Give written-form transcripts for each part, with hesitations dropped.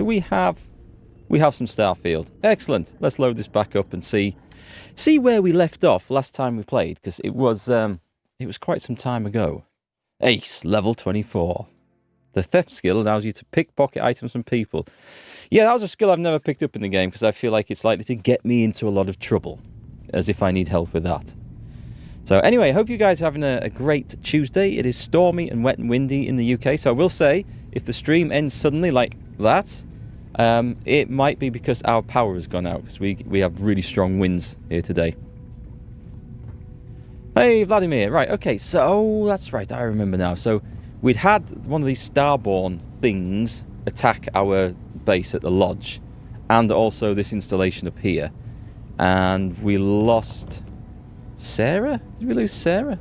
Do we have... We have some Starfield. Excellent. Let's load this back up and see where we left off last time we played, because it was quite some time ago. Ace, level 24. The theft skill allows you to pickpocket items from people. Yeah, that was a skill I've never picked up in the game because I feel like it's likely to get me into a lot of trouble, as if I need help with that. So anyway, I hope you guys are having a great Tuesday. It is stormy and wet and windy in the UK, so I will say, if the stream ends suddenly like that, it might be because our power has gone out, because we have really strong winds here today. Hey, Vladimir. Right, okay, so that's right, I remember now. So we'd had one of these starborn things attack our base at the lodge, and also this installation up here. And we lost Sarah? Did we lose Sarah?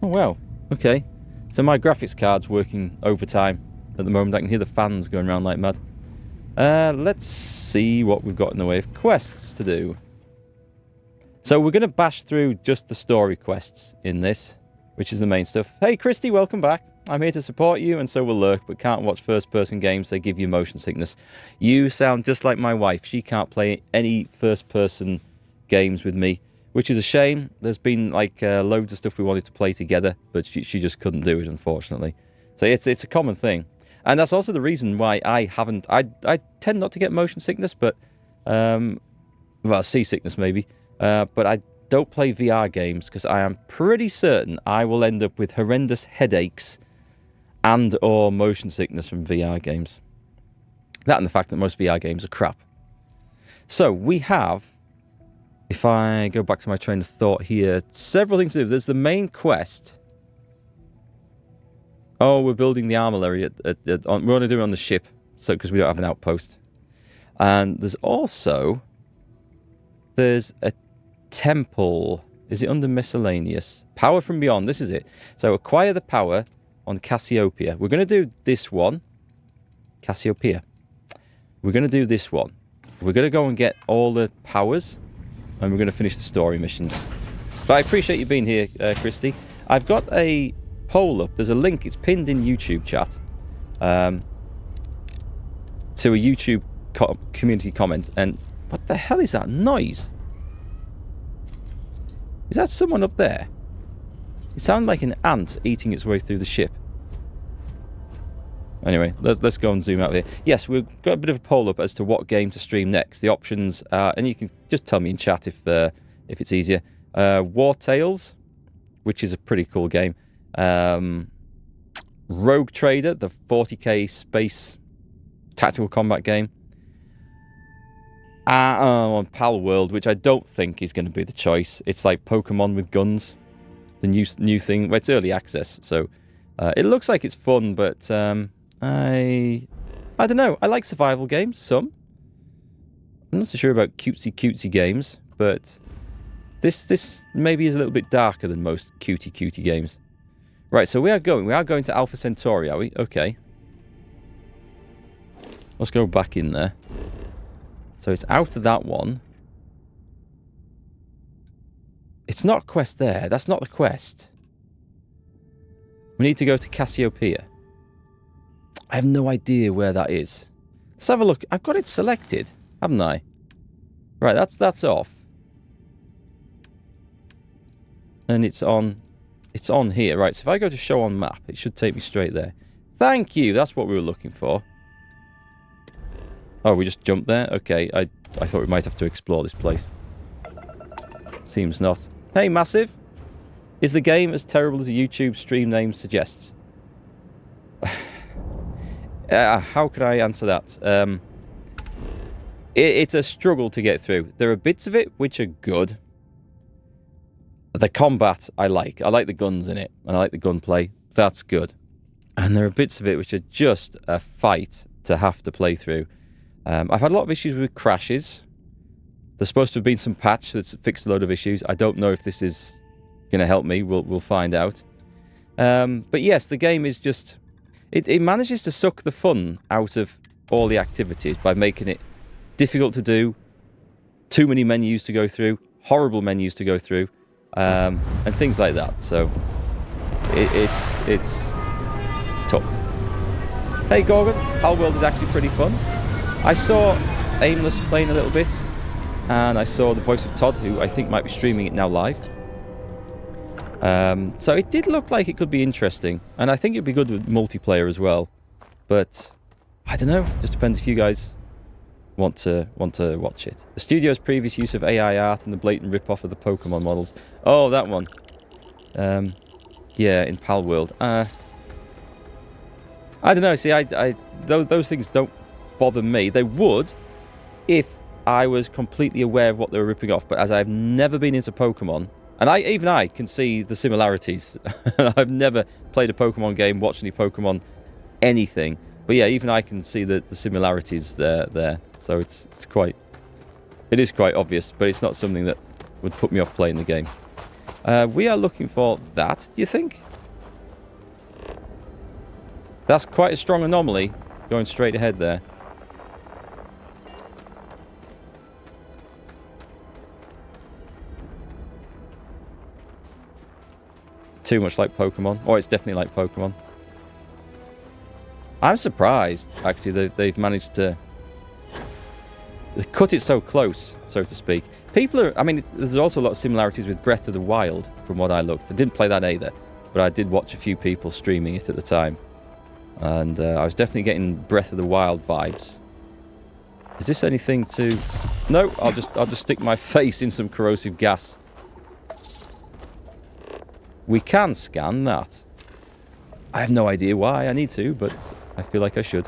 Oh, wow. Okay. So my graphics card's working overtime at the moment. I can hear the fans going around like mad. Let's see what we've got in the way of quests to do. So we're going to bash through just the story quests in this, which is the main stuff. Hey, Christy, welcome back. I'm here to support you, and so will Lurk, but can't watch first-person games. They give you motion sickness. You sound just like my wife. She can't play any first-person games with me, which is a shame. There's been like loads of stuff we wanted to play together, but she just couldn't do it, unfortunately. So it's a common thing. And that's also the reason why I tend not to get motion sickness, but... well, seasickness maybe. But I don't play VR games because I am pretty certain I will end up with horrendous headaches and or motion sickness from VR games. That and the fact that most VR games are crap. So we have, if I go back to my train of thought here, several things to do. There's the main quest. Oh, we're building the armoury. We're going to do it on the ship, so because we don't have an outpost. And there's also... There's a temple. Is it under miscellaneous? Power from beyond. This is it. So acquire the power on Cassiopeia. We're going to do this one. Cassiopeia. We're going to do this one. We're going to go and get all the powers, and we're going to finish the story missions. But I appreciate you being here, Christy. I've got a poll up. There's a link. It's pinned in YouTube chat. To a YouTube community comment. And what the hell is that noise? Is that someone up there? It sounded like an ant eating its way through the ship. Anyway, let's go and zoom out here. Yes, we've got a bit of a poll up as to what game to stream next. The options are, and you can just tell me in chat if it's easier. War Tales, which is a pretty cool game. Rogue Trader, the 40k space tactical combat game. On Pal World, which I don't think is going to be the choice. It's like Pokemon with guns. The new thing. Well, it's early access, so it looks like it's fun, but I don't know. I like survival games, some. I'm not so sure about cutesy games, but this maybe is a little bit darker than most cutie games. Right, so we are going to Alpha Centauri, are we? Okay. Let's go back in there. So it's out of that one. It's not a quest there. That's not the quest. We need to go to Cassiopeia. I have no idea where that is. Let's have a look. I've got it selected, haven't I? Right, that's off. And it's on here. Right, so if I go to show on map, it should take me straight there. Thank you. That's what we were looking for. Oh, we just jumped there? Okay, I thought we might have to explore this place. Seems not. Hey, Massive! Is the game as terrible as a YouTube stream name suggests? How could I answer that? It's a struggle to get through. There are bits of it which are good. The combat, I like. I like the guns in it, and I like the gunplay. That's good. And there are bits of it which are just a fight to have to play through. I've had a lot of issues with crashes. There's supposed to have been some patch that's fixed a load of issues. I don't know if this is going to help me. We'll find out. But yes, the game is just... It manages to suck the fun out of all the activities by making it difficult to do, too many menus to go through, horrible menus to go through, and things like that. So it's tough. Hey Gorgon, Palworld is actually pretty fun. I saw Aimless playing a little bit, and I saw the voice of Todd, who I think might be streaming it now live. So it did look like it could be interesting, and I think it'd be good with multiplayer as well. But I don't know. Just depends if you guys want to watch it. The studio's previous use of AI art and the blatant rip-off of the Pokemon models. Oh, that one. Yeah, in Palworld. I don't know. See, those things don't bother me. They would if I was completely aware of what they were ripping off. But as I've never been into Pokemon, and even I can see the similarities. I've never played a Pokemon game, watched any Pokemon, anything. But yeah, even I can see the similarities there. So it is quite obvious, but it's not something that would put me off playing the game. We are looking for that, do you think? That's quite a strong anomaly, going straight ahead there. It's too much like Pokemon. Or it's definitely like Pokemon. I'm surprised, actually, they've managed to cut it so close, so to speak. People are... I mean, there's also a lot of similarities with Breath of the Wild, from what I looked. I didn't play that either, but I did watch a few people streaming it at the time. And I was definitely getting Breath of the Wild vibes. Is this anything to... No, I'll just stick my face in some corrosive gas. We can scan that. I have no idea why I need to, but I feel like I should.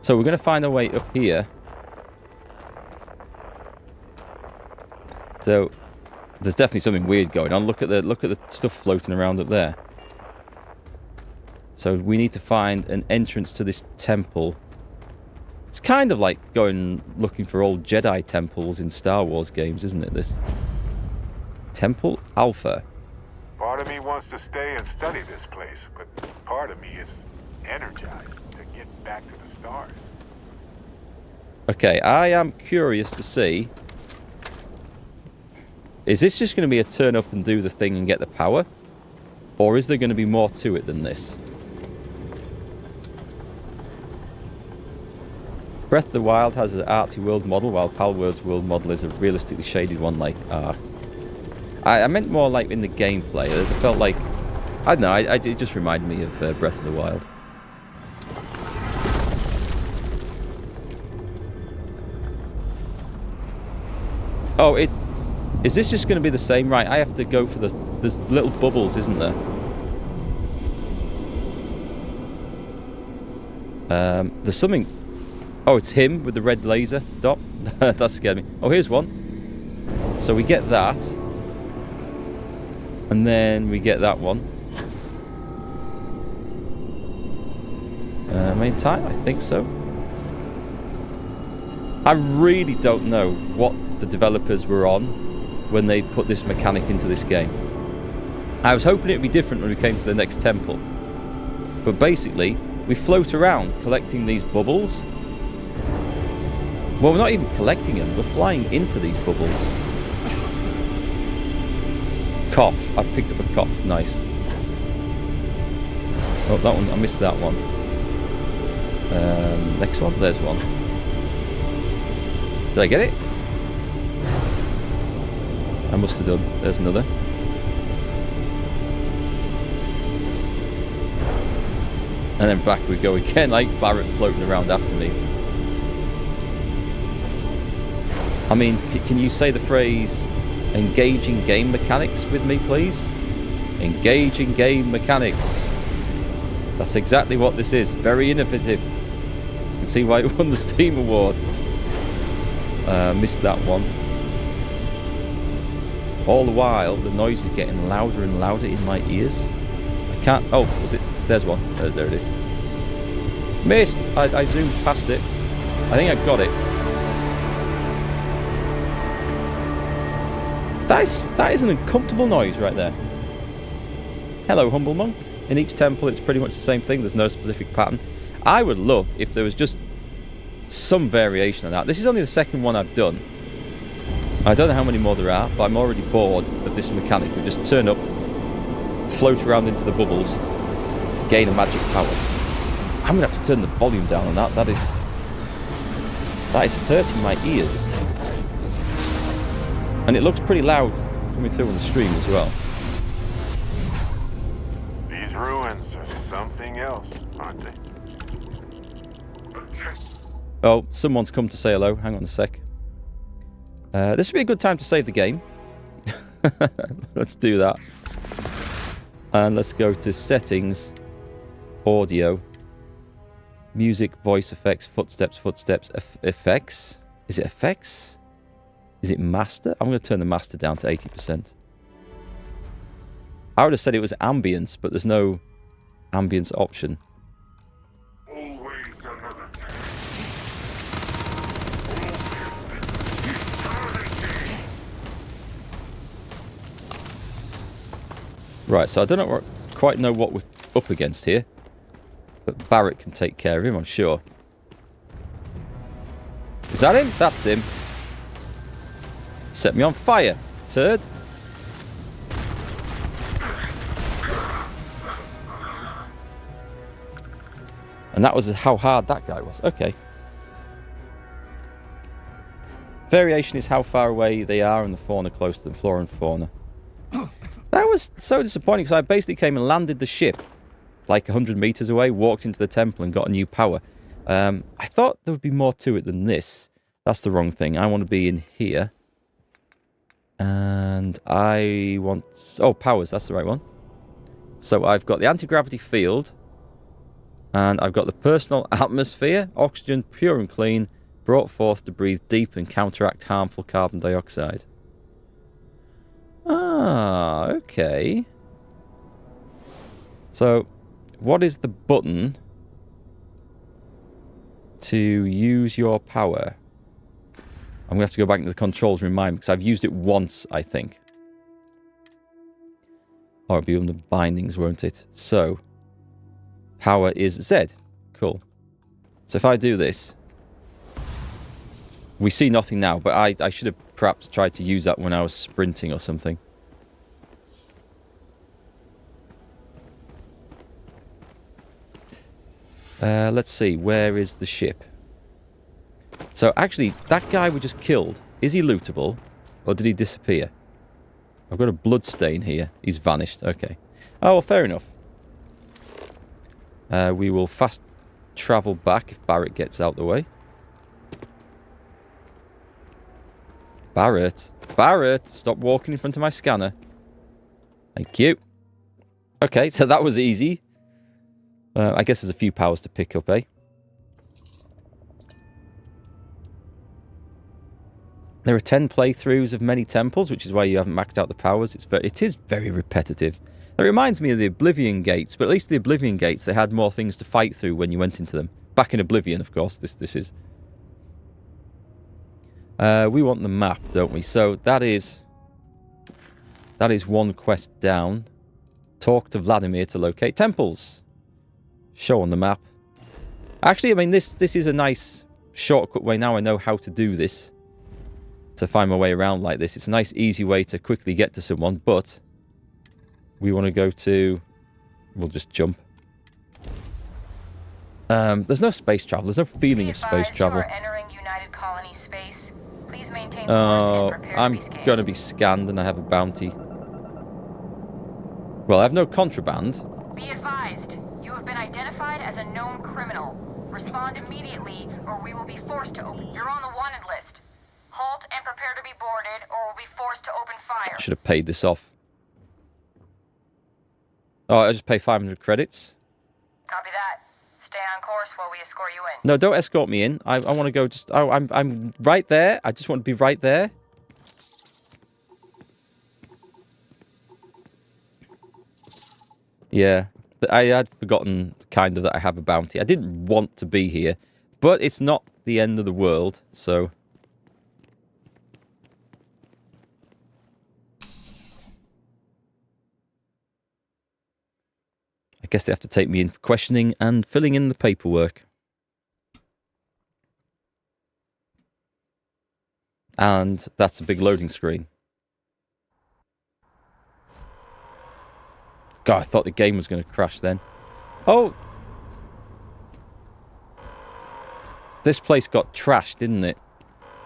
So we're going to find our way up here. So there's definitely something weird going on. Look at the stuff floating around up there. So we need to find an entrance to this temple. It's kind of like looking for old Jedi temples in Star Wars games, isn't it? This Temple Alpha. Part of me wants to stay and study this place, but part of me is energized to get back to the stars. Okay, I am curious to see. Is this just going to be a turn up and do the thing and get the power? Or is there going to be more to it than this? Breath of the Wild has an artsy world model, while Palworld's world model is a realistically shaded one like Ark. I meant more like in the gameplay. It felt like... I don't know, it just reminded me of Breath of the Wild. Oh, is this just going to be the same? Right, I have to go for there's little bubbles, isn't there? There's something... Oh, it's him with the red laser dot. That scared me. Oh, here's one. So we get that. And then we get that one. Main time? I think so. I really don't know what the developers were on when they put this mechanic into this game. I was hoping it would be different when we came to the next temple. But basically, we float around collecting these bubbles. Well, we're not even collecting them. We're flying into these bubbles. Cough. I've picked up a cough. Nice. Oh, that one. I missed that one. Next one. There's one. Did I get it? I must have done. There's another. And then back we go again, like Barrett floating around after me. I mean, can you say the phrase, engaging game mechanics with me, please? Engaging game mechanics. That's exactly what this is. Very innovative. You can see why it won the Steam Award. Missed that one. All the while, the noise is getting louder and louder in my ears. I can't... Oh, was it... There's one. There it is. Missed! I zoomed past it. I think I got it. That is an uncomfortable noise right there. Hello, Humble Monk. In each temple, it's pretty much the same thing. There's no specific pattern. I would love if there was just some variation on that. This is only the second one I've done. I don't know how many more there are, but I'm already bored of this mechanic. We just turn up, float around into the bubbles, gain a magic power. I'm going to have to turn the volume down on that. That is hurting my ears. And it looks pretty loud coming through on the stream as well. These ruins are something else, aren't they? Oh, someone's come to say hello. Hang on a sec. This would be a good time to save the game. Let's do that. And let's go to settings, audio, music, voice effects, footsteps, effects. Is it effects? Is it master? I'm going to turn the master down to 80%. I would have said it was ambience, but there's no ambience option. Right, so I don't quite know what we're up against here. But Barrett can take care of him, I'm sure. Is that him? That's him. Set me on fire, turd. And that was how hard that guy was. Okay. Variation is how far away they are and the fauna close to them, flora and fauna. That was so disappointing because I basically came and landed the ship like 100 meters away, walked into the temple and got a new power. I thought there would be more to it than this. That's the wrong thing. I want to be in here. And I want... Oh, powers. That's the right one. So I've got the anti-gravity field. And I've got the personal atmosphere. Oxygen, pure and clean. Brought forth to breathe deep and counteract harmful carbon dioxide. Ah, okay. So, what is the button to use your power? I'm going to have to go back into the controls and remind me, because I've used it once, I think. Or it'll be under bindings, won't it? So, power is Z. Cool. So if I do this, we see nothing now, but I should have perhaps tried to use that when I was sprinting or something. Let's see, where is the ship? So actually, that guy we just killed, is he lootable? Or did he disappear? I've got a blood stain here. He's vanished, okay. Oh, well, fair enough. We will fast travel back if Barrett gets out the way. Barrett, stop walking in front of my scanner. Thank you. Okay, so that was easy. I guess there's a few powers to pick up, eh? There are 10 playthroughs of many temples, which is why you haven't maxed out the powers. It is very repetitive. That reminds me of the Oblivion Gates, but at least the Oblivion Gates, they had more things to fight through when you went into them. Back in Oblivion, of course, this is. We want the map, don't we? So that is one quest down. Talk to Vladimir to locate temples. Show on the map. Actually, I mean, this is a nice shortcut way. Now I know how to do this. To find my way around like this. It's a nice, easy way to quickly get to someone, but we want to go to... We'll just jump. There's no space travel. There's no feeling of space travel. Oh, I'm going to be scanned and I have a bounty. Well, I have no contraband. Be advised, you have been identified as a known criminal. Respond immediately or we will be forced to open. You're on the wanted list. Halt and prepare to be boarded or we'll be forced to open fire. I should have paid this off. Oh, I just pay 500 credits. Copy that. Stay on course while we escort you in. No, don't escort me in. I want to go just... Oh, I'm right there. I just want to be right there. Yeah. I had forgotten kind of that I have a bounty. I didn't want to be here. But it's not the end of the world, so... I guess they have to take me in for questioning and filling in the paperwork. And that's a big loading screen. God, I thought the game was going to crash then. Oh! This place got trashed, didn't it?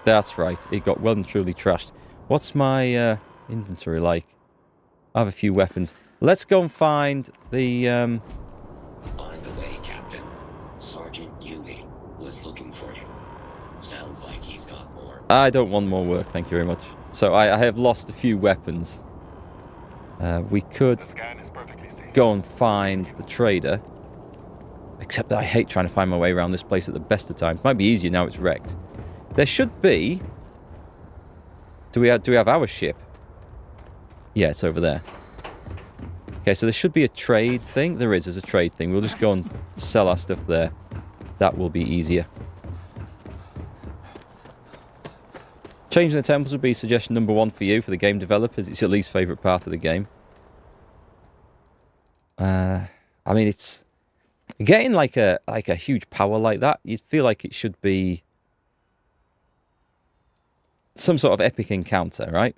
That's right. It got well and truly trashed. What's my inventory like? I have a few weapons. Let's go and find the... On the way, Captain. Sergeant Ewing was looking for you. Sounds like he's got more. I don't want more work, thank you very much. So I have lost a few weapons. We could go and find the trader. Except that I hate trying to find my way around this place at the best of times. Might be easier now it's wrecked. There should be... Do we have our ship? Yeah, it's over there. Okay, so there should be a trade thing. There is, there's a trade thing. We'll just go and sell our stuff there. That will be easier. Changing the temples would be suggestion number 1 for you, for the game developers. It's your least favourite part of the game. I mean, it's... Getting like a huge power like that, you'd feel like it should be... some sort of epic encounter, right?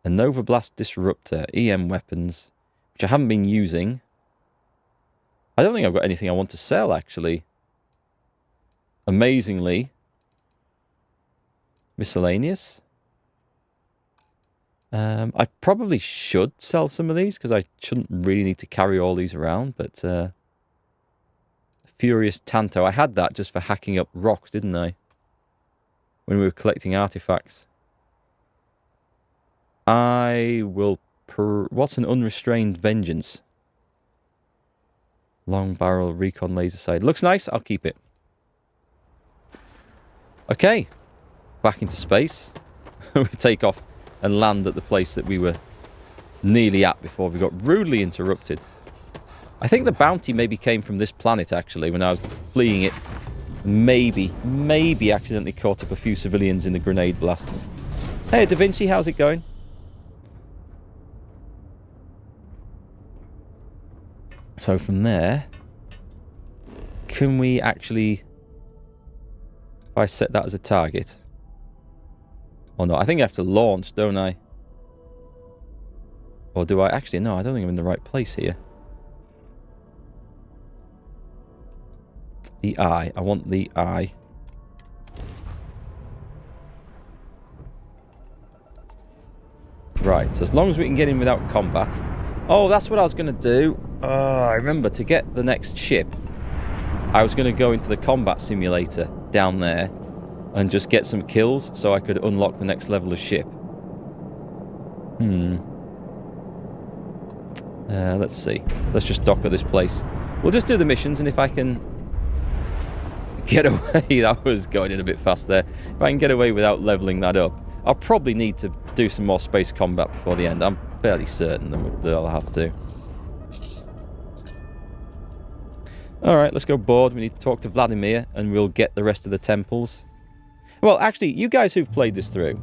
A Nova Blast Disruptor, EM weapons, which I haven't been using. I don't think I've got anything I want to sell, actually. Amazingly. Miscellaneous. I probably should sell some of these, because I shouldn't really need to carry all these around, but... Furious Tanto. I had that just for hacking up rocks, didn't I? When we were collecting artifacts. I will... What's an unrestrained vengeance? Long barrel recon laser sight. Looks nice. I'll keep it. Okay. Back into space. We take off and land at the place that we were nearly at before we got rudely interrupted. I think the bounty maybe came from this planet, actually, when I was fleeing it. Maybe accidentally caught up a few civilians in the grenade blasts. Hey, Da Vinci, how's it going? So from there, can we actually... If I set that as a target... Or not? I think I have to launch, don't I? Or do I? Actually, no, I don't think I'm in the right place here. The eye. I want the eye. Right, so as long as we can get in without combat. Oh, that's what I was going to do. I remember, to get the next ship, I was going to go into the combat simulator down there and just get some kills so I could unlock the next level of ship. Let's see. Let's just dock at this place. We'll just do the missions, and if I can get away... That was going in a bit fast there. If I can get away without leveling that up, I'll probably need to do some more space combat before the end. I'm fairly certain that I'll have to. Alright, let's go board. We need to talk to Vladimir, and we'll get the rest of the temples. Well, actually, you guys who've played this through,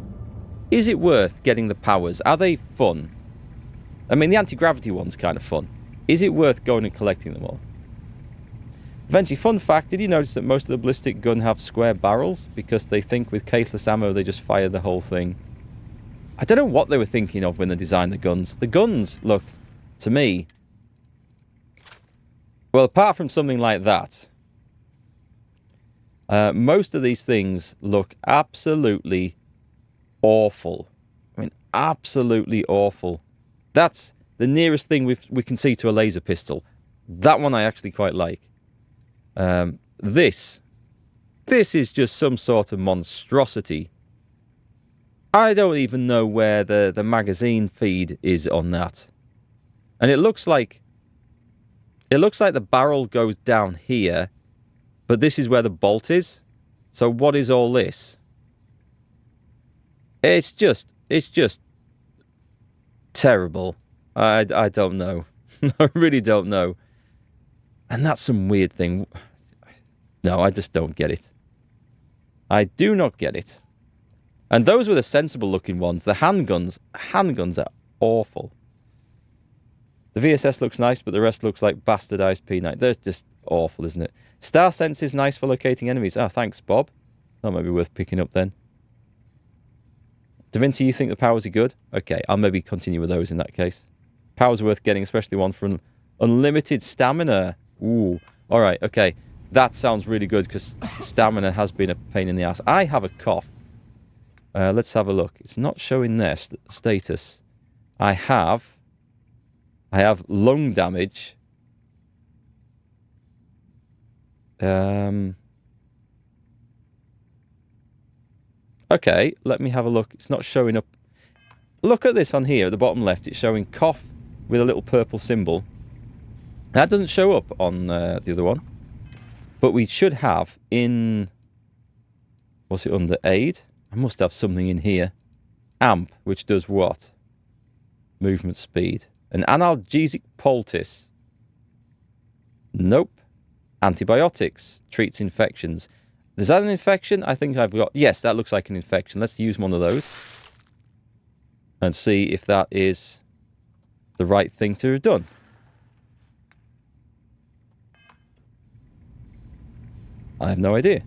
is it worth getting the powers? Are they fun? I mean, the anti-gravity one's kind of fun. Is it worth going and collecting them all? Eventually, fun fact, did you notice that most of the ballistic gun have square barrels? Because they think with caseless ammo, they just fire the whole thing. I don't know what they were thinking of when they designed the guns. The guns look, to me... Well, apart from something like that... most of these things look absolutely awful. I mean, absolutely awful. That's the nearest thing we can see to a laser pistol. That one I actually quite like. This is just some sort of monstrosity. I don't even know where the magazine feed is on that. And it looks like the barrel goes down here. But this is where the bolt is. So what is all this? It's just terrible. I don't know. I really don't know. And that's some weird thing. No, I just don't get it. I do not get it. And those were the sensible looking ones. The handguns are awful. The VSS looks nice, but the rest looks like bastardized P90. They're just awful, isn't it? Star Sense is nice for locating enemies. Ah, thanks, Bob. That might be worth picking up then. Da Vinci, you think the powers are good? Okay, I'll maybe continue with those in that case. Powers are worth getting, especially one for unlimited stamina. Ooh. Alright, okay. That sounds really good because stamina has been a pain in the ass. I have a cough. Let's have a look. It's not showing their status. I have lung damage. Okay, let me have a look. It's not showing up. Look at this on here at the bottom left. It's showing cough with a little purple symbol. That doesn't show up on the other one. But we should have in... What's it under? Aid? I must have something in here. Amp, which does what? Movement speed. An analgesic poultice. Nope. Antibiotics. Treats infections. Is that an infection? I think I've got... Yes, that looks like an infection. Let's use one of those. And see if that is the right thing to have done. I have no idea.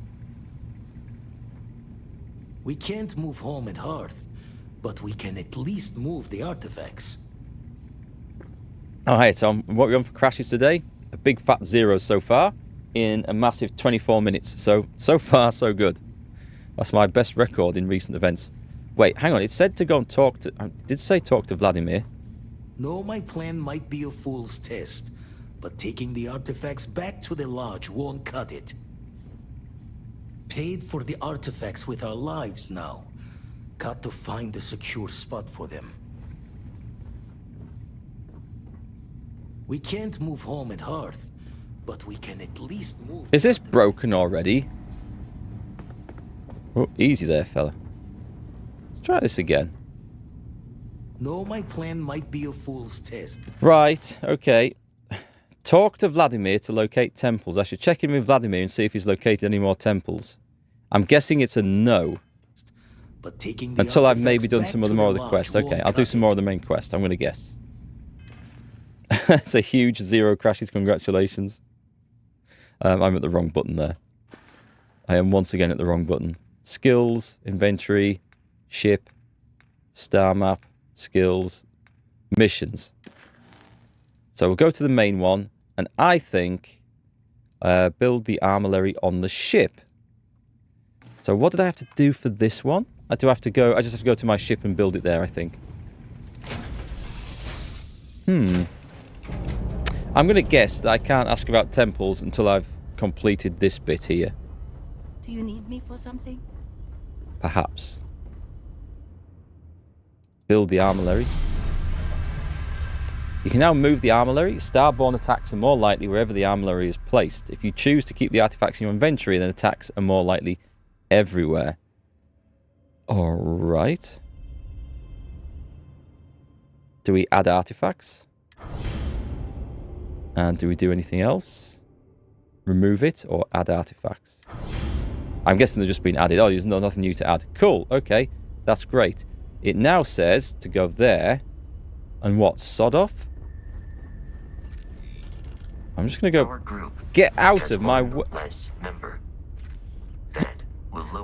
We can't move home and hearth, but we can at least move the artifacts. Oh, hey Tom. What are we on for crashes today? A big fat 0 so far in a massive 24 minutes. So far, so good. That's my best record in recent events. Wait, hang on. It said to go and talk to... Did it say talk to Vladimir? No, my plan might be a fool's test, but taking the artifacts back to the lodge won't cut it. Paid for the artifacts with our lives now. Got to find a secure spot for them. We can't move home and hearth, but we can at least move... Is this broken already? Oh, easy there, fella. Let's try this again. No, my plan might be a fool's test. Right, okay. Talk to Vladimir to locate temples. I should check in with Vladimir and see if he's located any more temples. I'm guessing it's a no. But taking the until I've maybe done back some to more of the lodge quest. won't Okay, I'll do cut some it. more of the main quest. I'm going to guess. It's a huge 0 crashes. Congratulations. I'm at the wrong button there. I am once again at the wrong button. Skills, inventory, ship, star map, skills, missions. So we'll go to the main one. And I think build the armillary on the ship. So what did I have to do for this one? I just have to go to my ship and build it there, I think. I'm going to guess that I can't ask about temples until I've completed this bit here. Do you need me for something? Perhaps. Build the armillary. You can now move the armillary. Starborn attacks are more likely wherever the armillary is placed. If you choose to keep the artifacts in your inventory, then attacks are more likely everywhere. Alright. Do we add artifacts? And do we do anything else? Remove it or add artifacts? I'm guessing they're just been added. Oh, there's nothing new to add. Cool, okay. That's great. It now says to go there. And what? Sod off? I'm just going to go... Get out of my...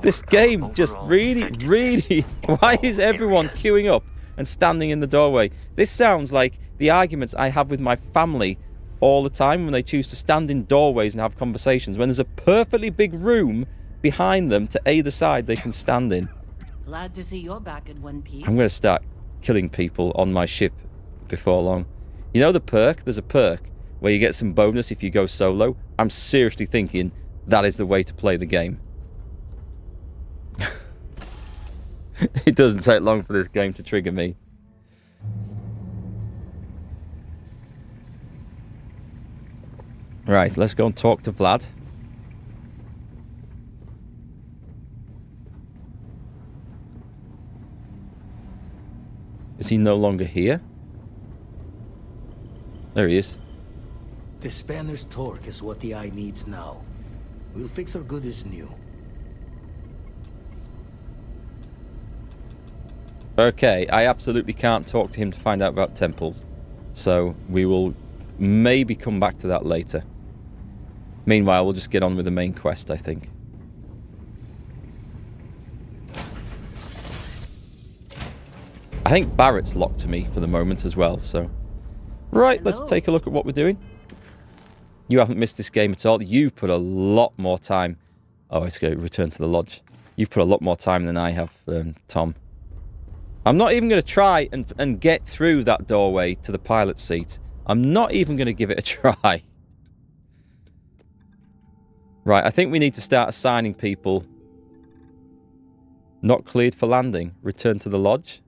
This game just really... Why is everyone queuing up and standing in the doorway? This sounds like the arguments I have with my family all the time when they choose to stand in doorways and have conversations when there's a perfectly big room behind them to either side they can stand in. Glad to see you're back in one piece. I'm going to start killing people on my ship before long. You know the perk? There's a perk where you get some bonus if you go solo. I'm seriously thinking that is the way to play the game. It doesn't take long for this game to trigger me. Right, let's go and talk to Vlad. Is he no longer here? There he is. The spanner's torque is what the eye needs now. We'll fix her good as new. Okay, I absolutely can't talk to him to find out about temples. So we will maybe come back to that later. Meanwhile, we'll just get on with the main quest, I think. think Barrett's locked to me for the moment as well, so... Right, let's take a look at what we're doing. You haven't missed this game at all. You put a lot more time... Oh, let's go return to the lodge. You've put a lot more time than I have, Tom. I'm not even going to try and get through that doorway to the pilot seat. I'm not even going to give it a try. Right, I think we need to start assigning people. Not cleared for landing. Return to the lodge.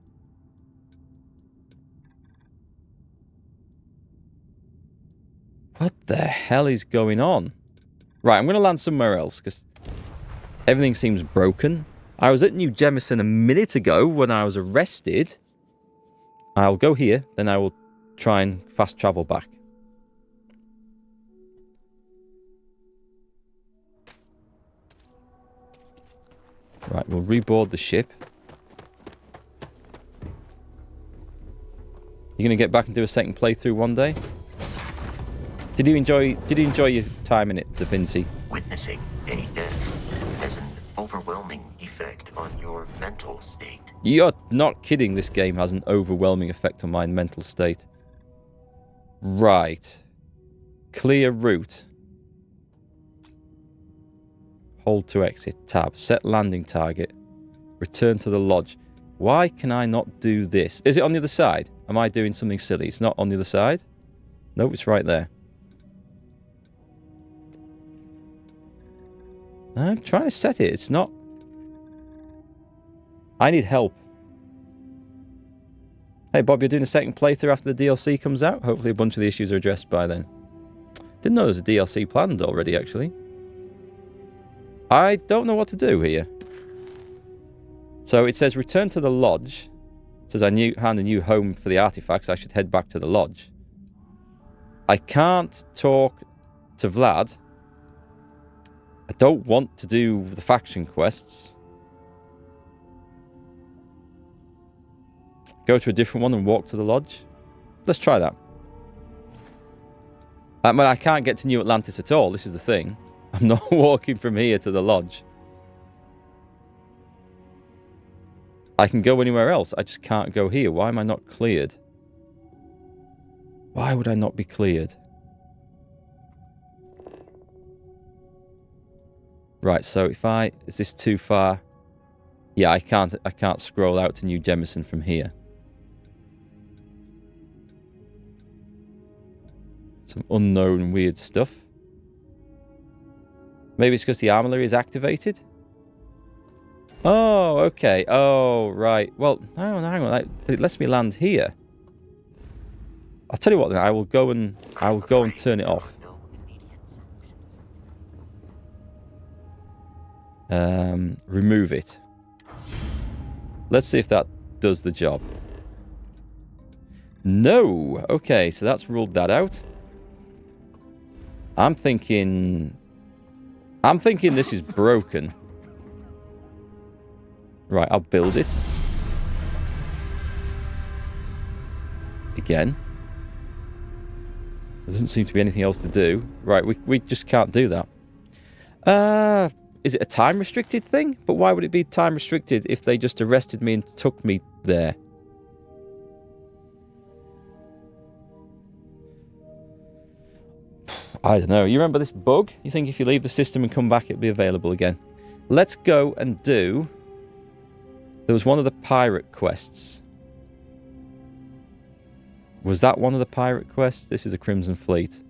What the hell is going on? Right, I'm going to land somewhere else because everything seems broken. I was at New Jemison a minute ago when I was arrested. I'll go here, then I will try and fast travel back. Right, we'll reboard the ship. You going to get back and do a second playthrough one day? Did you enjoy your time in it, Da Vinci? Witnessing a death has an overwhelming effect on your mental state. You're not kidding, this game has an overwhelming effect on my mental state. Right. Clear route. Hold to exit. Tab. Set landing target. Return to the lodge. Why can I not do this? Is it on the other side? Am I doing something silly? It's not on the other side? Nope, it's right there. I'm trying to set it. It's not... I need help. Hey, Bob, you're doing a second playthrough after the DLC comes out? Hopefully a bunch of the issues are addressed by then. Didn't know there was a DLC planned already, actually. I don't know what to do here. So it says return to the lodge. It says I found a new home for the artifacts. I should head back to the lodge. I can't talk to Vlad. I don't want to do the faction quests. Go to a different one and walk to the lodge. Let's try that. But I can't get to New Atlantis at all. This is the thing. I'm not walking from here to the lodge. I can go anywhere else. I just can't go here. Why am I not cleared? Why would I not be cleared? Right, so if I... Is this too far? Yeah, I can't scroll out to New Jemison from here. Some unknown weird stuff. Maybe it's because the armory is activated? Oh, okay. Oh, right. Well, hang on. It lets me land here. I'll tell you what then. I will go and turn it off. Remove it. Let's see if that does the job. No. Okay, so that's ruled that out. I'm thinking this is broken. Right, I'll build it. Again. There doesn't seem to be anything else to do. Right, we just can't do that. Is it a time restricted thing? But why would it be time restricted if they just arrested me and took me there? I don't know. You remember this bug? You think if you leave the system and come back, it'll be available again. Let's go and do... There was one of the pirate quests. Was that one of the pirate quests? This is a Crimson Fleet.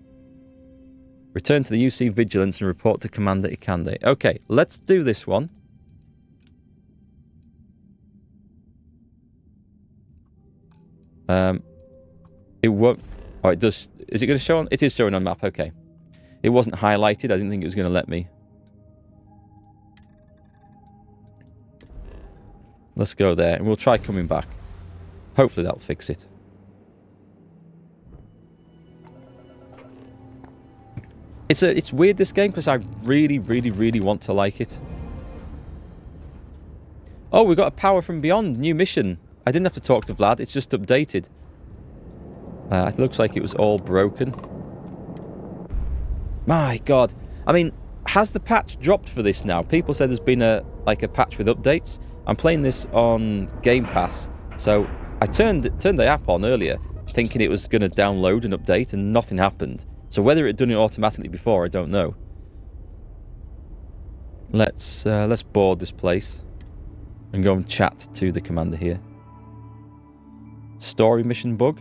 Return to the UC Vigilance and report to Commander Ikande. Okay, let's do this one. It won't... Oh, it does... Is it going to show on... It is showing on map, okay. It wasn't highlighted. I didn't think it was going to let me. Let's go there, and we'll try coming back. Hopefully that'll fix it. It's weird, this game, because I really, really, really want to like it. Oh, we got a Power from Beyond, new mission. I didn't have to talk to Vlad, it's just updated. It looks like it was all broken. My God. I mean, has the patch dropped for this now? People said there's been a patch with updates. I'm playing this on Game Pass, so I turned the app on earlier, thinking it was going to download and update, and nothing happened. So whether it had done it automatically before, I don't know. Let's board this place and go and chat to the commander here. Story mission bug?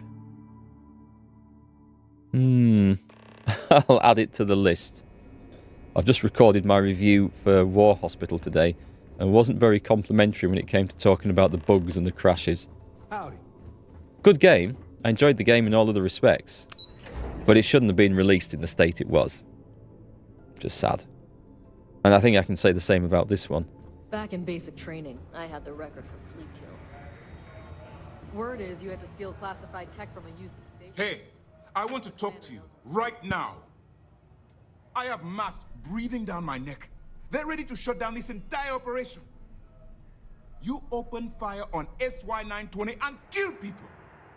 I'll add it to the list. I've just recorded my review for War Hospital today and wasn't very complimentary when it came to talking about the bugs and the crashes. Howdy. Good game. I enjoyed the game in all other respects. But it shouldn't have been released in the state it was. Just sad. And I think I can say the same about this one. Back in basic training, I had the record for fleet kills. Word is you had to steal classified tech from a UC station. Hey, I want to talk to you right now. I have masks breathing down my neck. They're ready to shut down this entire operation. You open fire on SY-920 and kill people.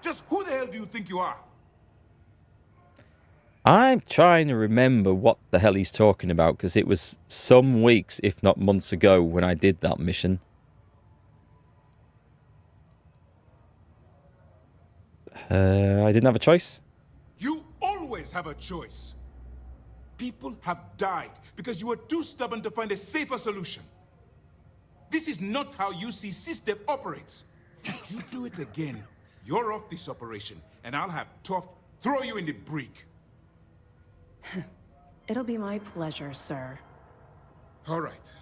Just who the hell do you think you are? I'm trying to remember what the hell he's talking about, because it was some weeks, if not months ago, when I did that mission. I didn't have a choice. You always have a choice. People have died because you were too stubborn to find a safer solution. This is not how UC system operates. If you do it again, you're off this operation, and I'll have Tough throw you in the brig. It'll be my pleasure, sir. All right.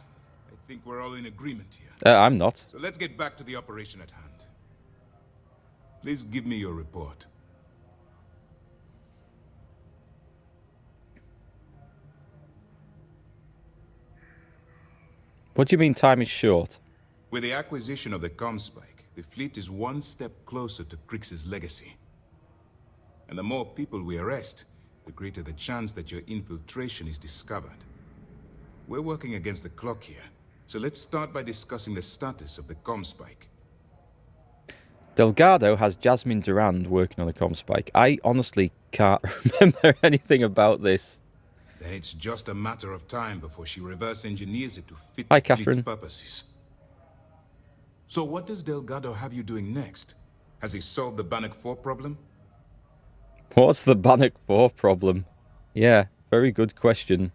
I think we're all in agreement here. I'm not. So let's get back to the operation at hand. Please give me your report. What do you mean time is short? With the acquisition of the Comspike, the fleet is one step closer to Krix's legacy. And the more people we arrest, the greater the chance that your infiltration is discovered. We're working against the clock here, so let's start by discussing the status of the Comspike. Delgado has Jasmine Durand working on the Comspike. I honestly can't remember anything about this. Then it's just a matter of time before she reverse engineers it to fit Hi, the fleet's Catherine. purposes. So what does Delgado have you doing next? Has he solved the Bannock 4 problem? What's the Bannock 4 problem? Yeah, very good question.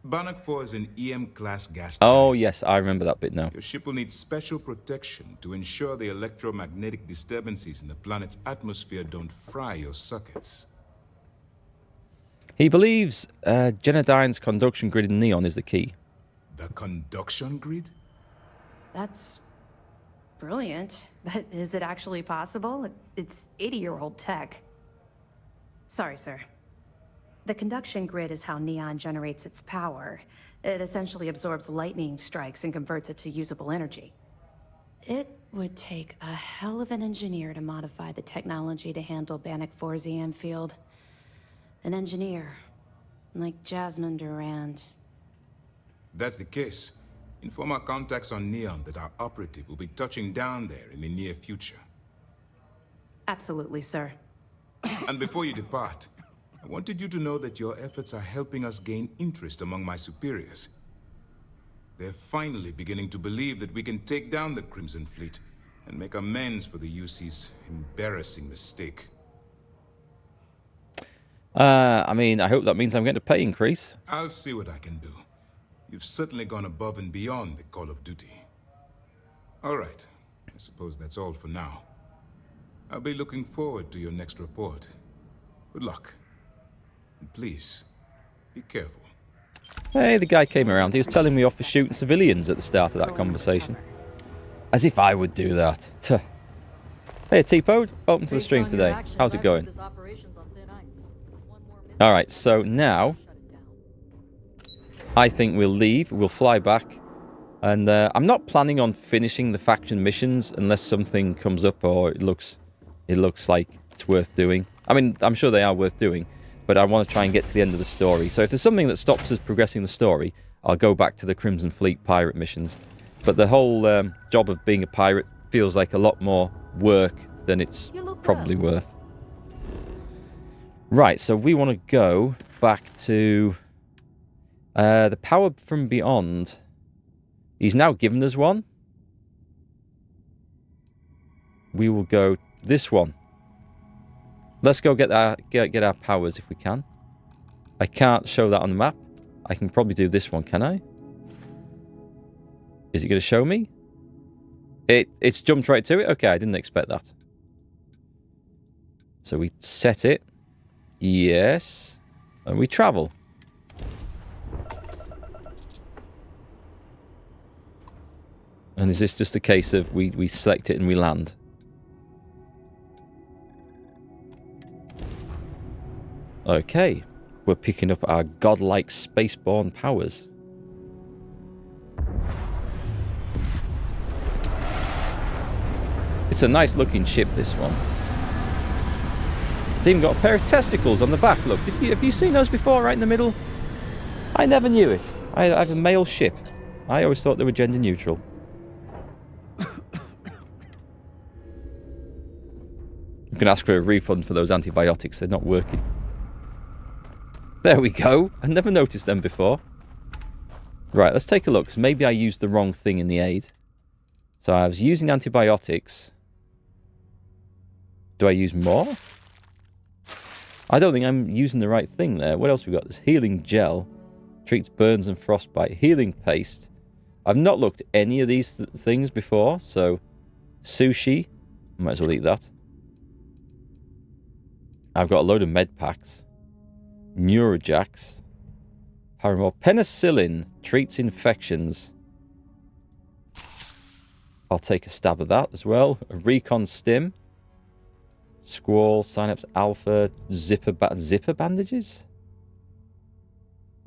Bannock 4 is an EM-class gas Oh, giant. yes, I remember that bit now. Your ship will need special protection to ensure the electromagnetic disturbances in the planet's atmosphere don't fry your sockets. He believes Genodyne's conduction grid in Neon is the key. The conduction grid? That's brilliant. But is it actually possible? It's 80-year-old tech. Sorry, sir. The conduction grid is how Neon generates its power. It essentially absorbs lightning strikes and converts it to usable energy. It would take a hell of an engineer to modify the technology to handle Bannock 4's EM field. An engineer, like Jasmine Durand. That's the case. Inform our contacts on Neon that our operative will be touching down there in the near future. Absolutely, sir. And before you depart, I wanted you to know that your efforts are helping us gain interest among my superiors. They're finally beginning to believe that we can take down the Crimson Fleet and make amends for the UC's embarrassing mistake. I mean, I hope that means I'm getting a pay increase. I'll see what I can do. You've certainly gone above and beyond the call of duty. All right. I suppose that's all for now. I'll be looking forward to your next report. Good luck. And please, be careful. Hey, the guy came around. He was telling me off for shooting civilians at the start of that conversation. As if I would do that. Tuh. Hey, T-Pod. Welcome to the stream today. How's it going? Alright, so now I think we'll leave. We'll fly back. And I'm not planning on finishing the faction missions unless something comes up or it looks like it's worth doing. I mean, I'm sure they are worth doing, but I want to try and get to the end of the story. So if there's something that stops us progressing the story, I'll go back to the Crimson Fleet pirate missions. But the whole job of being a pirate feels like a lot more work than it's probably worth. Right, so we want to go back to the power from beyond. He's now given us one. we will go this one. Let's go get our powers if we can. I can't show that on the map. I can probably do this one, can I? Is it going to show me? It's jumped right to it? Okay, I didn't expect that. So we set it. Yes. And we travel. And is this just a case of we select it and we land? Okay. We're picking up our godlike spaceborne powers. It's a nice looking ship, this one. It's even got a pair of testicles on the back. Look, have you seen those before, right in the middle? I never knew it. I have a male ship. I always thought they were gender neutral. You can ask for a refund for those antibiotics. They're not working. There we go. I never noticed them before. Right, let's take a look, because maybe I used the wrong thing in the aid. So I was using antibiotics. Do I use more? I don't think I'm using the right thing there. What else we got? This healing gel. Treats burns and frostbite. Healing paste. I've not looked at any of these things before, so... Sushi. Might as well eat that. I've got a load of med packs. Neurojax. Paramore. Penicillin. Treats infections. I'll take a stab at that as well. A recon stim. Squall. Synapse alpha. Zipper bandages?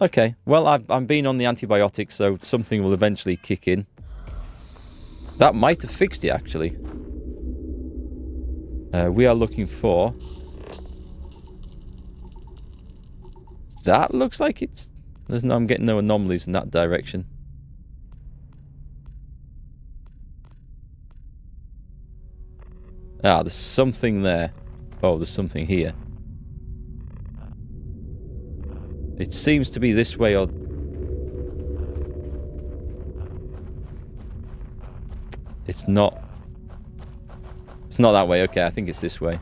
Okay. Well, I'm being on the antibiotics, so something will eventually kick in. That might have fixed it, actually. We are looking for... That looks like it's... I'm getting no anomalies in that direction. Ah, there's something there. Oh, there's something here. It seems to be this way or... It's not... It's not that way. Okay, I think it's this way.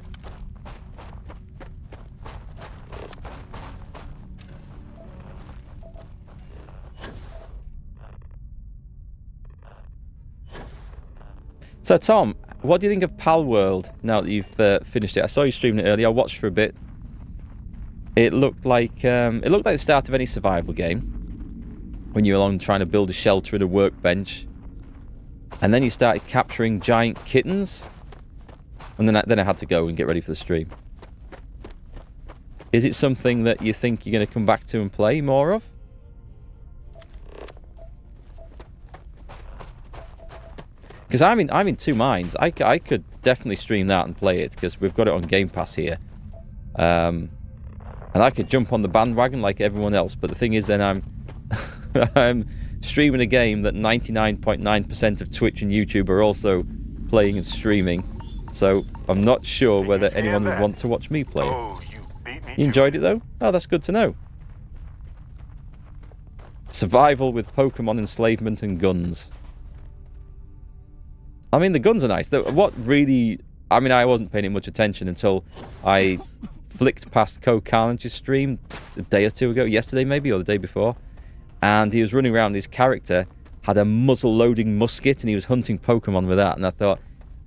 So, Tom, what do you think of Pal World now that you've finished it? I saw you streaming it earlier. I watched for a bit. It looked like the start of any survival game. When you were along trying to build a shelter and a workbench, and then you started capturing giant kittens, and then I had to go and get ready for the stream. Is it something that you think you're going to come back to and play more of? Because I'm in two minds. I could definitely stream that and play it, because we've got it on Game Pass here. And I could jump on the bandwagon like everyone else, but the thing is then I'm streaming a game that 99.9% of Twitch and YouTube are also playing and streaming. So I'm not sure whether anyone would want to watch me play it. You enjoyed it though? Oh, that's good to know. Survival with Pokemon enslavement and guns. I mean, the guns are nice. What really... I mean, I wasn't paying much attention until I flicked past Co Carnage's stream a day or two ago. Yesterday, maybe, or the day before. And he was running around. His character had a muzzle-loading musket, and he was hunting Pokemon with that. And I thought,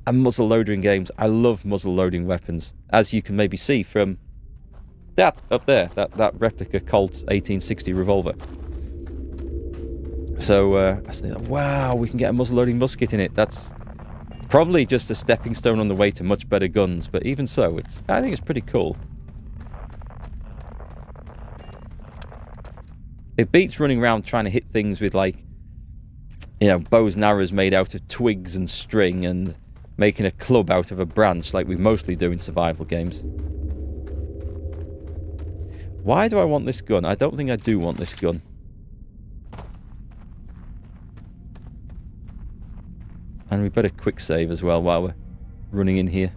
a muzzle-loader in games. I love muzzle-loading weapons. As you can maybe see from that up there. That replica Colt 1860 revolver. So, I was thinking, wow, we can get a muzzle-loading musket in it. That's... probably just a stepping stone on the way to much better guns, but even so, I think it's pretty cool. It beats running around trying to hit things with, like, you know, bows and arrows made out of twigs and string and making a club out of a branch like we mostly do in survival games. Why do I want this gun? I don't think I do want this gun. And we better quick save as well while we're running in here.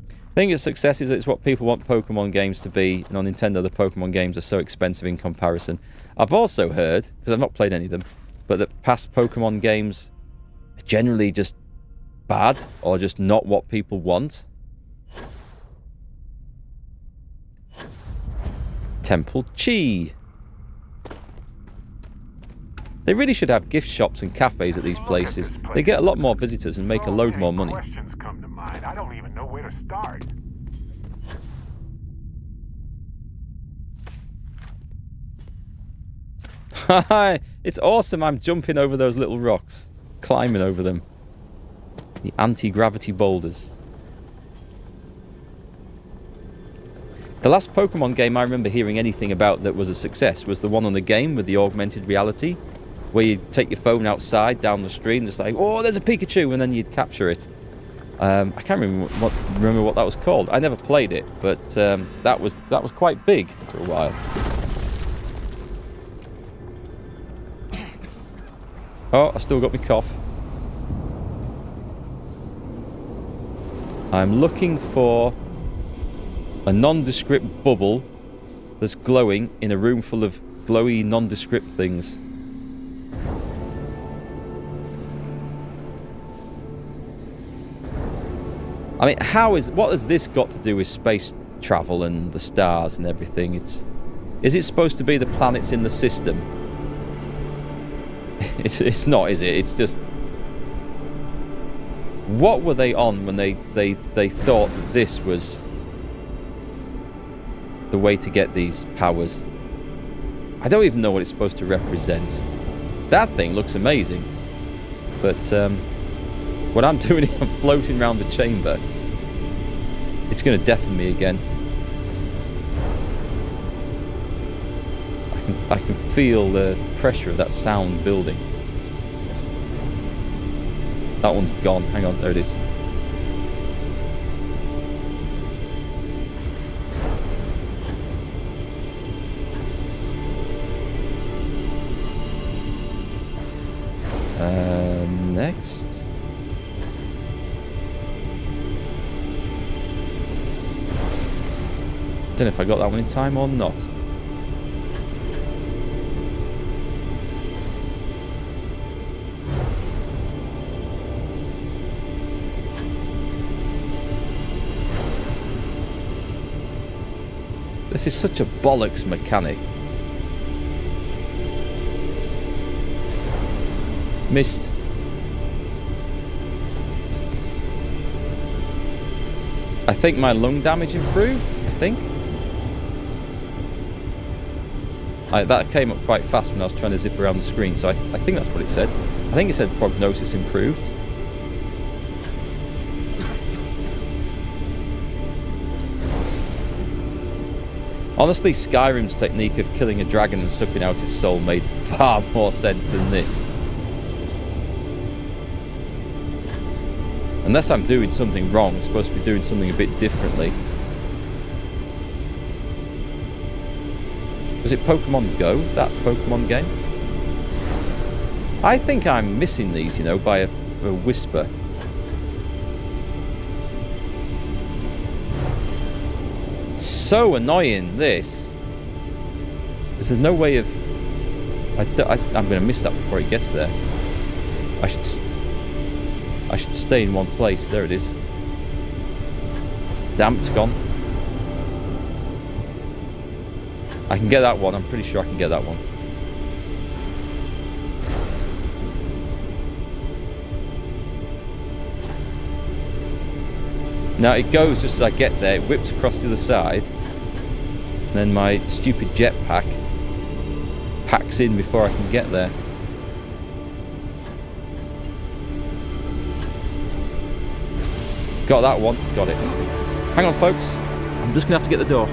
I think its success is it's what people want Pokemon games to be, and on Nintendo the Pokemon games are so expensive in comparison. I've also heard, because I've not played any of them, but that past Pokemon games are generally just bad or just not what people want. Temple Chi. They really should have gift shops and cafes at these places. They get a lot more visitors and make a load more money. Questions come to mind. I don't even know where to start. Hi, it's awesome. I'm jumping over those little rocks, climbing over them. The anti-gravity boulders. The last Pokemon game I remember hearing anything about that was a success was the one on the game with the augmented reality, where you'd take your phone outside down the street and just like, oh, there's a Pikachu, and then you'd capture it. I can't remember what that was called. I never played it, but that was quite big for a while. Oh, I've still got my cough. I'm looking for a nondescript bubble that's glowing in a room full of glowy nondescript things. I mean, what has this got to do with space travel and the stars and everything? Is it supposed to be the planets in the system? It's not, is it? It's just... What were they on when they thought that this was the way to get these powers? I don't even know what it's supposed to represent. That thing looks amazing. But what I'm doing is I'm floating around the chamber. It's going to deafen me again. I can feel the pressure of that sound building. That one's gone. Hang on, there it is. Next. Don't know if I got that one in time or not. This is such a bollocks mechanic. Missed. I think my lung damage improved, I think. That came up quite fast when I was trying to zip around the screen, so I think that's what it said. I think it said prognosis improved. Honestly, Skyrim's technique of killing a dragon and sucking out its soul made far more sense than this. Unless I'm doing something wrong, I'm supposed to be doing something a bit differently. Was it Pokemon Go, that Pokemon game? I think I'm missing these, you know, by a whisper. So annoying, this. There's no way of... I'm going to miss that before it gets there. I should stay in one place. There it is. Damn, it's gone. I can get that one. I'm pretty sure I can get that one. Now it goes just as I get there. It whips across to the side. And then my stupid jetpack packs in before I can get there. Got that one. Got it. Hang on, folks. I'm just going to have to get the door.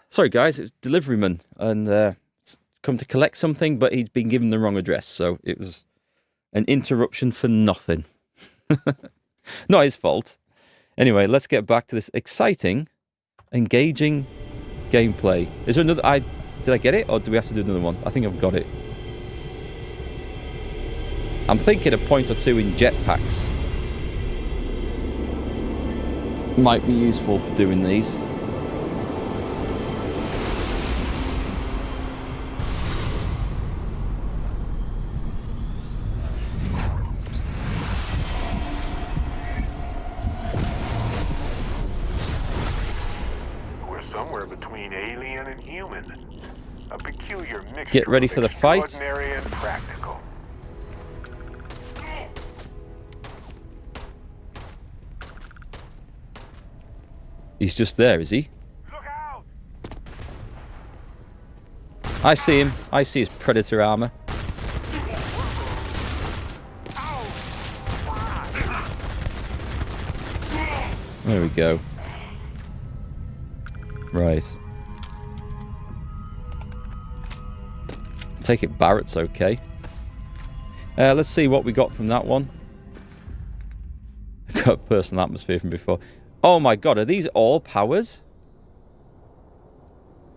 Sorry, guys, it's deliveryman, and come to collect something, but he's been given the wrong address, so it was an interruption for nothing. Not his fault. Anyway, let's get back to this exciting, engaging gameplay. Is there another... Did I get it, or do we have to do another one? I think I've got it. I'm thinking a point or two in jetpacks might be useful for doing these. We're somewhere between alien and human. A peculiar mixture. Get ready for the fight. Extraordinary and practical. He's just there, is he? Look out! I see him. I see his predator armor. There we go. Right. Take it Barrett's okay. Let's see what we got from that one. Got personal atmosphere from before. Oh my god, are these all powers?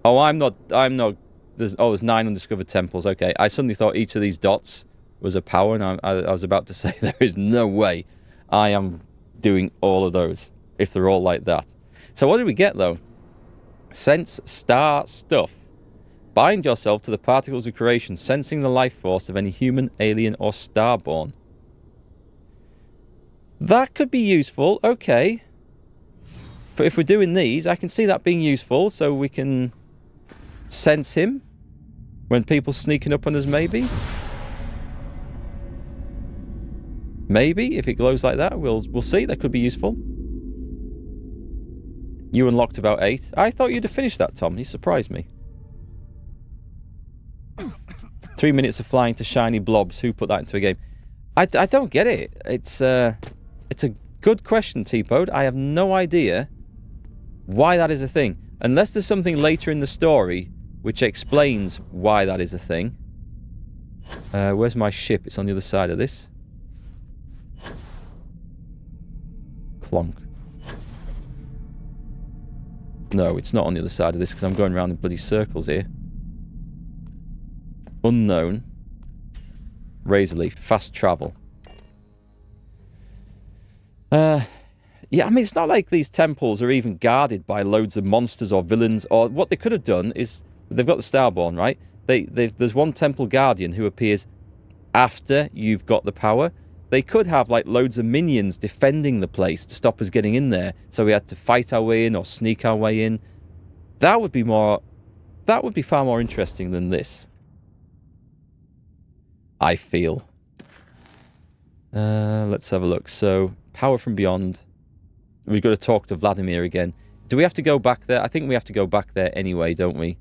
Oh, I'm not... there's 9 undiscovered temples, okay. I suddenly thought each of these dots was a power, and I was about to say there is no way I am doing all of those, if they're all like that. So what did we get, though? Sense star stuff. Bind yourself to the particles of creation, sensing the life force of any human, alien, or starborn. That could be useful, okay. But if we're doing these, I can see that being useful, so we can sense him when people sneaking up on us, maybe. Maybe, if it glows like that, we'll see. That could be useful. You unlocked about 8. I thought you'd have finished that, Tom. You surprised me. 3 minutes of flying to shiny blobs. Who put that into a game? I don't get it. It's a good question, T-Pod. I have no idea why that is a thing. Unless there's something later in the story which explains why that is a thing. Where's my ship? It's on the other side of this. Clonk. No, it's not on the other side of this because I'm going around in bloody circles here. Unknown. Razor leaf. Fast travel. Yeah, I mean, it's not like these temples are even guarded by loads of monsters or villains. Or what they could have done is... They've got the Starborn, right? There's one temple guardian who appears after you've got the power. They could have, like, loads of minions defending the place to stop us getting in there. So we had to fight our way in or sneak our way in. That would be more... That would be far more interesting than this. I feel. Let's have a look. So, power from beyond. We've got to talk to Vladimir again. Do we have to go back there? I think we have to go back there anyway, don't we?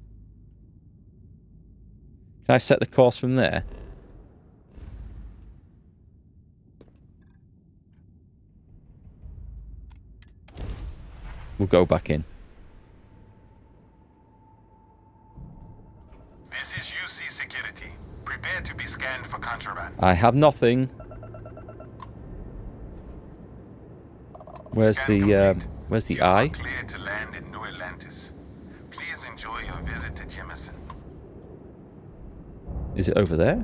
Can I set the course from there? We'll go back in. This is UC Security. Prepare to be scanned for contraband. I have nothing. Where's the eye? Clear to land in New Atlantis. Please enjoy your visit to Jemison. Is it over there?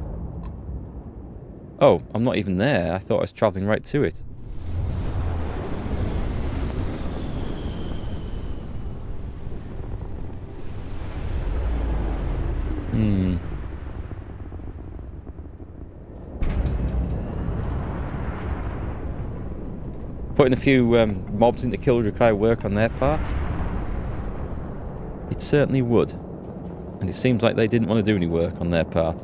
Oh, I'm not even there. I thought I was travelling right to it. Putting a few mobs into kill would require work on their part. It certainly would. And it seems like they didn't want to do any work on their part.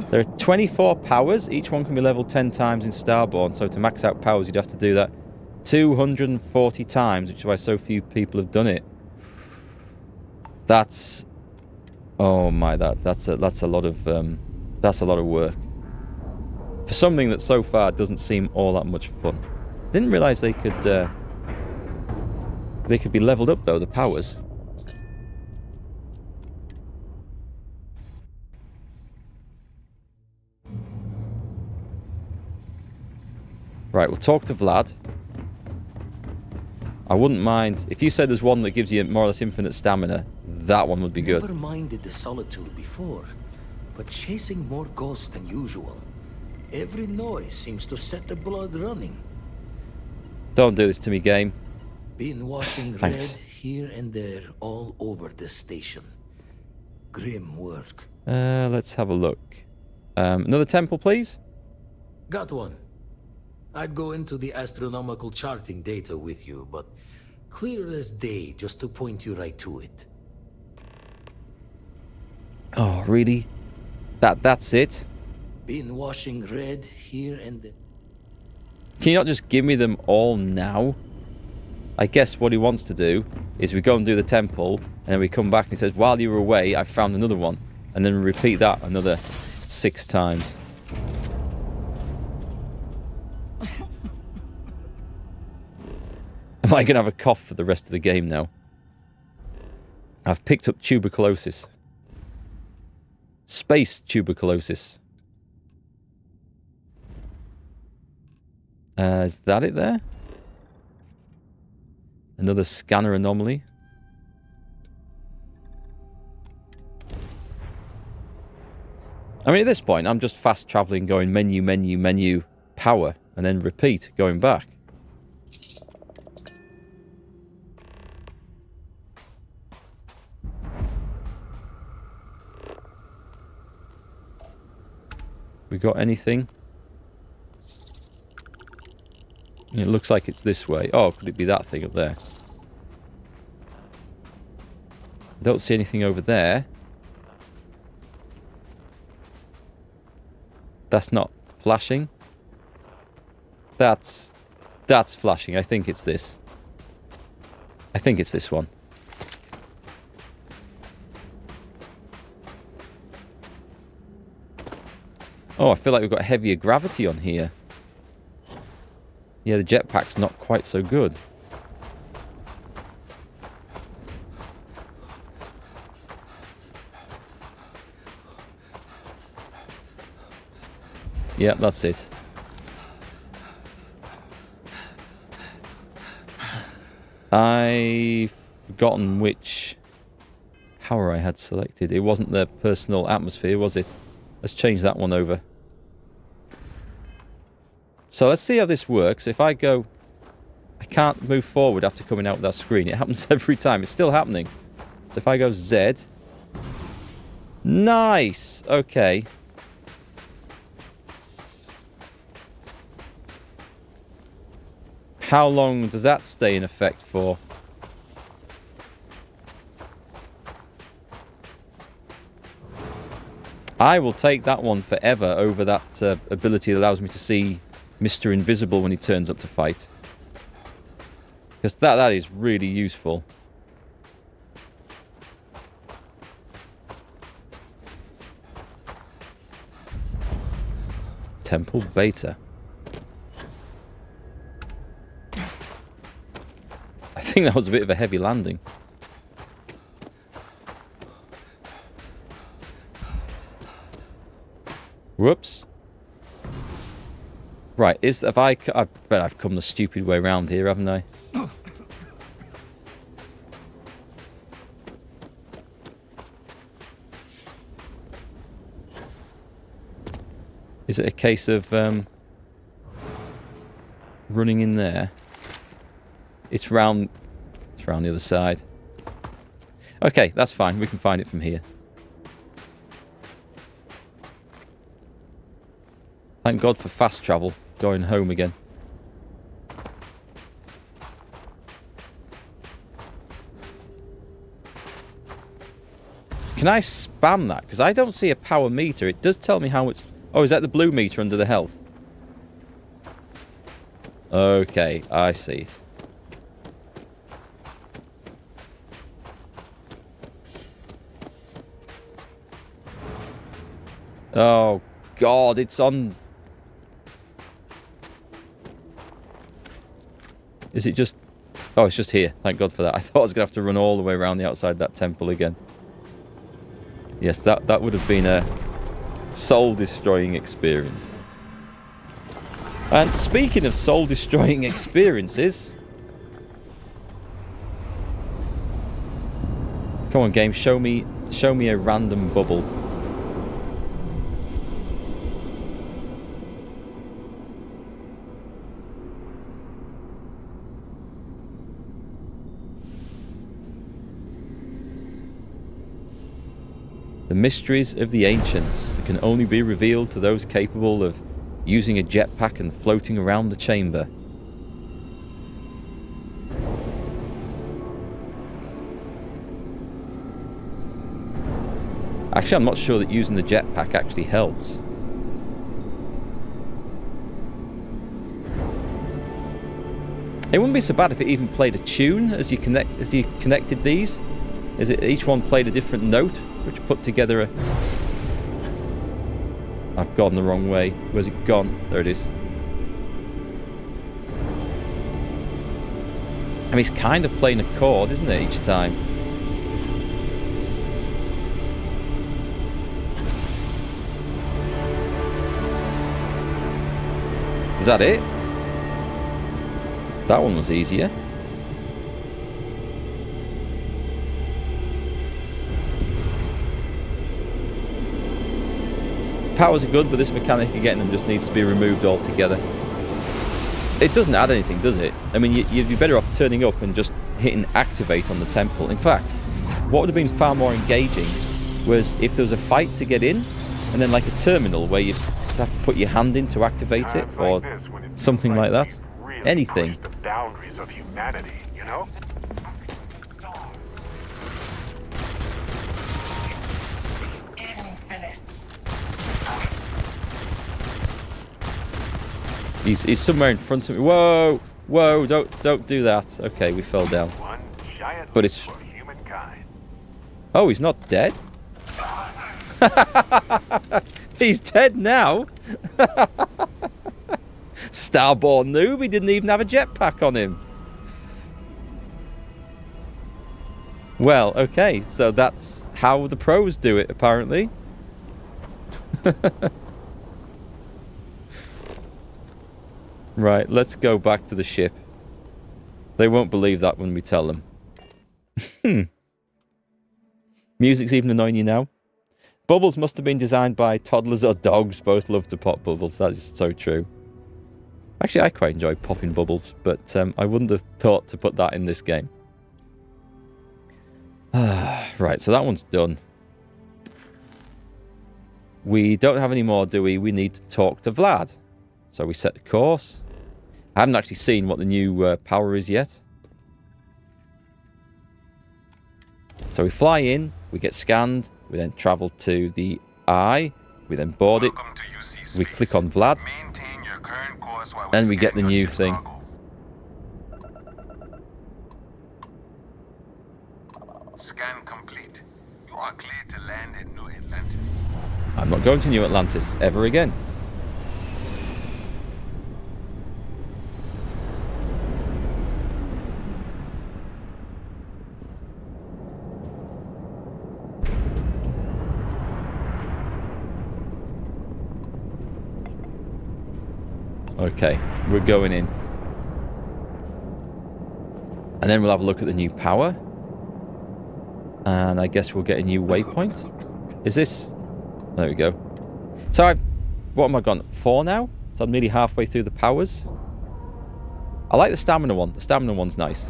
There are 24 powers. Each one can be leveled 10 times in Starborn. So to max out powers, you'd have to do that 240 times, which is why so few people have done it. That's... Oh my, that's a lot of work. For something that so far doesn't seem all that much fun. Didn't realise they could be leveled up though, the powers. Right, we'll talk to Vlad. I wouldn't mind... If you said there's one that gives you more or less infinite stamina, that one would be good. Never minded the solitude before, but chasing more ghosts than usual. Every noise seems to set the blood running. Don't do this to me, game. Been washing red Thanks. here and there all over the station. Grim work. Let's have a look. Another temple, please? Got one. I'd go into the astronomical charting data with you, but clear as day just to point you right to it. Oh, really? That's it? Been washing red here and there. Can you not just give me them all now? I guess what he wants to do is we go and do the temple, and then we come back and he says, while you were away, I found another one. And then we repeat that another 6 times. Am I going to have a cough for the rest of the game now? I've picked up tuberculosis. Space tuberculosis. Is that it there? Another scanner anomaly. I mean, at this point, I'm just fast traveling, going menu, menu, menu, power, and then repeat, going back. We got anything? It looks like it's this way. Oh, could it be that thing up there? I don't see anything over there. That's not flashing. That's flashing. I think it's this. I think it's this one. Oh, I feel like we've got heavier gravity on here. Yeah, the jetpack's not quite so good. Yeah, that's it. I've forgotten which power I had selected. It wasn't the personal atmosphere, was it? Let's change that one over. So let's see how this works. If I go... I can't move forward after coming out with that screen. It happens every time. It's still happening. So if I go Z... Nice! Okay. How long does that stay in effect for? I will take that one forever over that ability that allows me to see Mr. Invisible when he turns up to fight. Because that is really useful. Temple Beta. I think that was a bit of a heavy landing. Whoops. Right, I bet I've come the stupid way around here, haven't I? Is it a case of running in there? It's round the other side. Okay, that's fine. We can find it from here. Thank God for fast travel. Going home again. Can I spam that? Because I don't see a power meter. It does tell me how much... Oh, is that the blue meter under the health? Okay, I see it. Oh, God, it's on... Is it just... Oh, it's just here. Thank God for that. I thought I was going to have to run all the way around the outside that temple again. Yes, that would have been a soul-destroying experience. And speaking of soul-destroying experiences... Come on, game, show me a random bubble. The mysteries of the ancients that can only be revealed to those capable of using a jetpack and floating around the chamber. Actually, I'm not sure that using the jetpack actually helps. It wouldn't be so bad if it even played a tune as you connected these. Is it each one played a different note, which put together a... I've gone the wrong way. Where's it gone? There it is. I mean, it's kind of playing a chord, isn't it, each time? Is that it? That one was easier. Powers are good, but this mechanic of getting them just needs to be removed altogether. It doesn't add anything, does it? I mean, you'd be better off turning up and just hitting activate on the temple. In fact, what would have been far more engaging was if there was a fight to get in, and then like a terminal where you'd have to put your hand in to activate it, or something like that. Anything. The boundaries of humanity, you know? He's somewhere in front of me. Whoa! Whoa, don't do that. Okay, we fell down. One giant But it's... for humankind. Oh, he's not dead? He's dead now? Starborn noob, he didn't even have a jetpack on him. Well, okay, so that's how the pros do it, apparently. Right, let's go back to the ship. They won't believe that when we tell them. Music's even annoying you now. Bubbles must have been designed by toddlers or dogs. Both love to pop bubbles. That is so true. Actually, I quite enjoy popping bubbles, but I wouldn't have thought to put that in this game. Right, so that one's done. We don't have any more, do we? We need to talk to Vlad. So we set the course. I haven't actually seen what the new power is yet. So we fly in, we get scanned, we then travel to the eye, we then board it, we click on Vlad, and we get the new thing. Scan complete. You are cleared to land in New Atlantis. I'm not going to New Atlantis ever again. Okay, we're going in. And then we'll have a look at the new power. And I guess we'll get a new waypoint. Is this... There we go. So what am I gone? 4 now? So I'm nearly halfway through the powers. I like the stamina one. The stamina one's nice.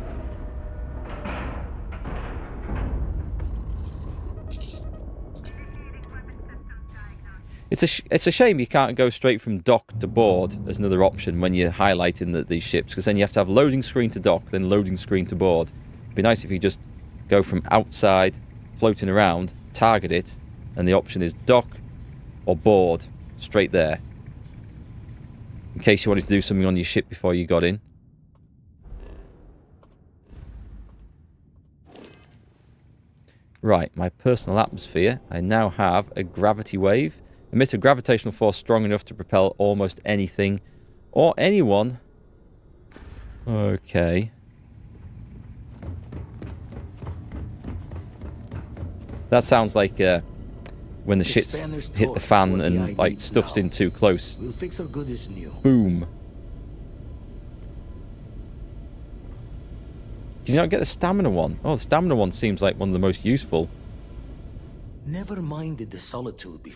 It's a shame you can't go straight from dock to board as another option when you're highlighting these ships, because then you have to have loading screen to dock, then loading screen to board. It'd be nice if you just go from outside, floating around, target it, and the option is dock or board, straight there. In case you wanted to do something on your ship before you got in. Right, my personal atmosphere. I now have a gravity wave. Emit a gravitational force strong enough to propel almost anything or anyone. Okay. That sounds like when the shit's hit the fan and like stuff's in too close. We'll fix her good as new. Boom. Did you not get the stamina one? Oh, the stamina one seems like one of the most useful. Never minded the solitude before.